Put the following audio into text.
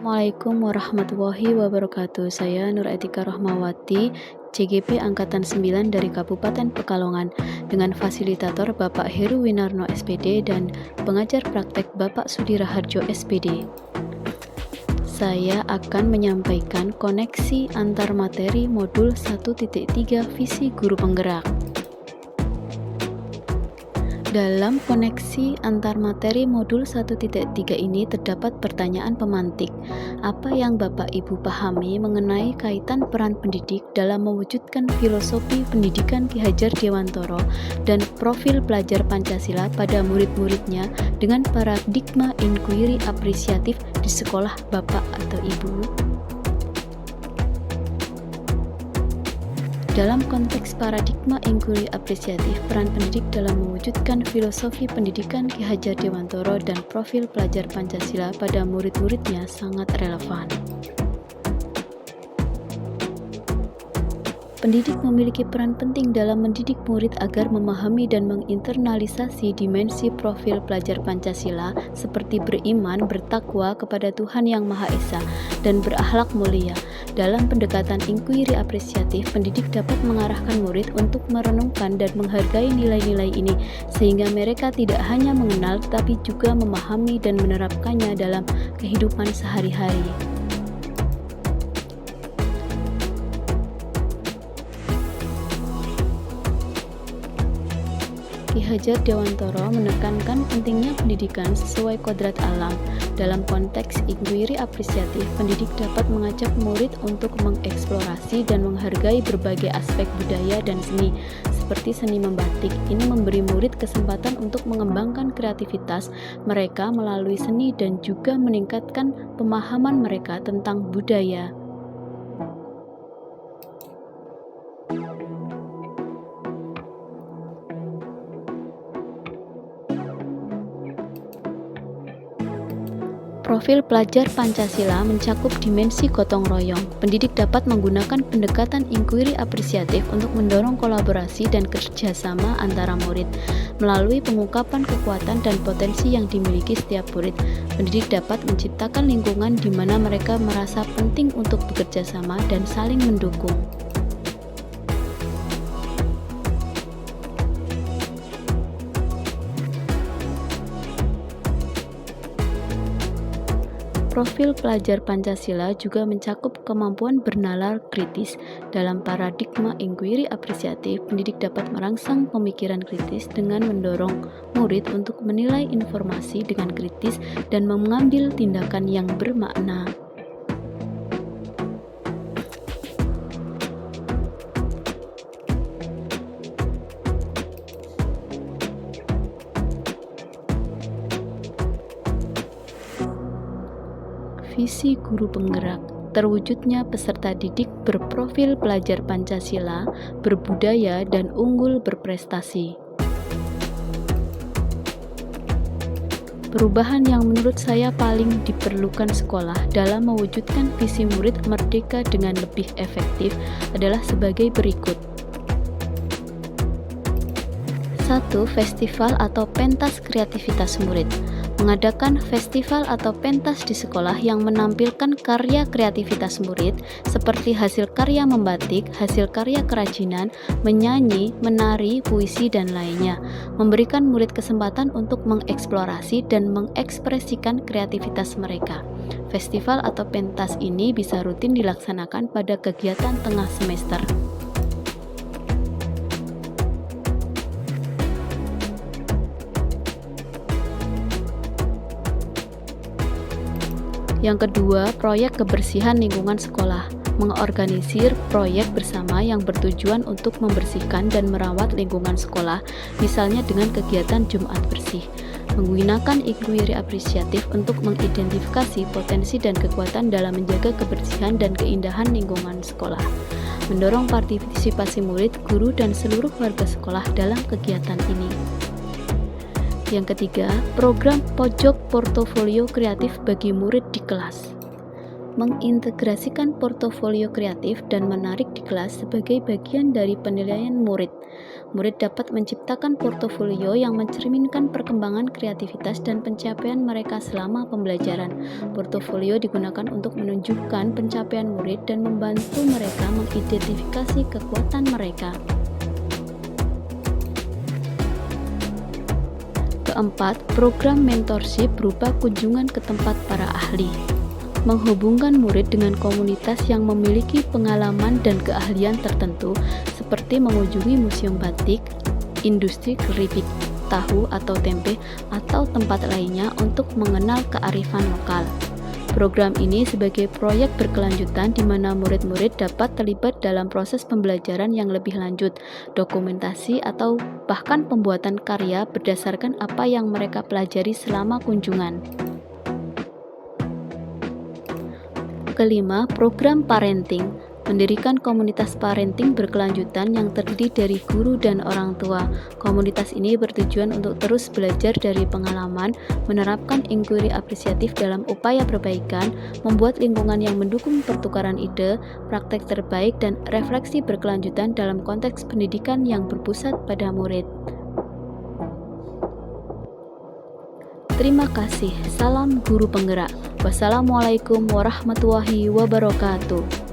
Assalamualaikum warahmatullahi wabarakatuh. Saya Nur Etika Rahmawati, CGP Angkatan 9 dari Kabupaten Pekalongan, dengan fasilitator Bapak Heru Winarno SPD dan pengajar praktek Bapak Sudi Raharjo SPD. Saya akan menyampaikan koneksi antar materi modul 1.3 Visi Guru Penggerak. Dalam koneksi antar materi modul 1.3 ini terdapat pertanyaan pemantik. Apa yang Bapak Ibu pahami mengenai kaitan peran pendidik dalam mewujudkan filosofi pendidikan Ki Hajar Dewantoro dan profil pelajar Pancasila pada murid-muridnya dengan paradigma inquiry apresiatif di sekolah Bapak atau Ibu? Dalam konteks paradigma inquiry apresiatif, peran pendidik dalam mewujudkan filosofi pendidikan Ki Hajar Dewantoro dan profil pelajar Pancasila pada murid-muridnya sangat relevan. Pendidik memiliki peran penting dalam mendidik murid agar memahami dan menginternalisasi dimensi profil pelajar Pancasila seperti beriman, bertakwa kepada Tuhan Yang Maha Esa, dan berakhlak mulia. Dalam pendekatan inquiry apresiatif, pendidik dapat mengarahkan murid untuk merenungkan dan menghargai nilai-nilai ini, sehingga mereka tidak hanya mengenal tetapi juga memahami dan menerapkannya dalam kehidupan sehari-hari. Ki Hajar Dewantoro menekankan pentingnya pendidikan sesuai kodrat alam. Dalam konteks inquiry apresiatif, pendidik dapat mengajak murid untuk mengeksplorasi dan menghargai berbagai aspek budaya dan seni, seperti seni membatik. Ini memberi murid kesempatan untuk mengembangkan kreativitas mereka melalui seni dan juga meningkatkan pemahaman mereka tentang budaya. Profil pelajar Pancasila mencakup dimensi gotong royong. Pendidik dapat menggunakan pendekatan inquiry apresiatif untuk mendorong kolaborasi dan kerjasama antara murid. Melalui pengungkapan kekuatan dan potensi yang dimiliki setiap murid, pendidik dapat menciptakan lingkungan di mana mereka merasa penting untuk bekerja sama dan saling mendukung. Profil pelajar Pancasila juga mencakup kemampuan bernalar kritis. Dalam paradigma inquiry apresiatif, pendidik dapat merangsang pemikiran kritis dengan mendorong murid untuk menilai informasi dengan kritis dan mengambil tindakan yang bermakna. Visi Guru Penggerak, terwujudnya peserta didik berprofil pelajar Pancasila, berbudaya, dan unggul berprestasi. Perubahan yang menurut saya paling diperlukan sekolah dalam mewujudkan visi murid merdeka dengan lebih efektif adalah sebagai berikut. 1. Festival atau pentas kreativitas murid. Mengadakan festival atau pentas di sekolah yang menampilkan karya kreativitas murid seperti hasil karya membatik, hasil karya kerajinan, menyanyi, menari, puisi, dan lainnya. Memberikan murid kesempatan untuk mengeksplorasi dan mengekspresikan kreativitas mereka. Festival atau pentas ini bisa rutin dilaksanakan pada kegiatan tengah semester. Yang kedua, proyek kebersihan lingkungan sekolah. Mengorganisir proyek bersama yang bertujuan untuk membersihkan dan merawat lingkungan sekolah, misalnya dengan kegiatan Jumat Bersih. Menggunakan inquiry apresiatif untuk mengidentifikasi potensi dan kekuatan dalam menjaga kebersihan dan keindahan lingkungan sekolah. Mendorong partisipasi murid, guru, dan seluruh warga sekolah dalam kegiatan ini. Yang ketiga, program pojok portofolio kreatif bagi murid di kelas. mengintegrasikan portofolio kreatif dan menarik di kelas sebagai bagian dari penilaian murid. Murid dapat menciptakan portofolio yang mencerminkan perkembangan kreativitas dan pencapaian mereka selama pembelajaran. Portofolio digunakan untuk menunjukkan pencapaian murid dan membantu mereka mengidentifikasi kekuatan mereka. Keempat, program mentorship berupa kunjungan ke tempat para ahli. Menghubungkan murid dengan komunitas yang memiliki pengalaman dan keahlian tertentu seperti mengunjungi museum batik, industri keripik tahu atau tempe, atau tempat lainnya untuk mengenal kearifan lokal. Program ini sebagai proyek berkelanjutan di mana murid-murid dapat terlibat dalam proses pembelajaran yang lebih lanjut, dokumentasi atau bahkan pembuatan karya berdasarkan apa yang mereka pelajari selama kunjungan. Kelima, program parenting. Mendirikan komunitas parenting berkelanjutan yang terdiri dari guru dan orang tua. Komunitas ini bertujuan untuk terus belajar dari pengalaman, menerapkan inquiry apresiatif dalam upaya perbaikan, membuat lingkungan yang mendukung pertukaran ide, praktek terbaik, dan refleksi berkelanjutan dalam konteks pendidikan yang berpusat pada murid. Terima kasih. Salam guru penggerak. Wassalamualaikum warahmatullahi wabarakatuh.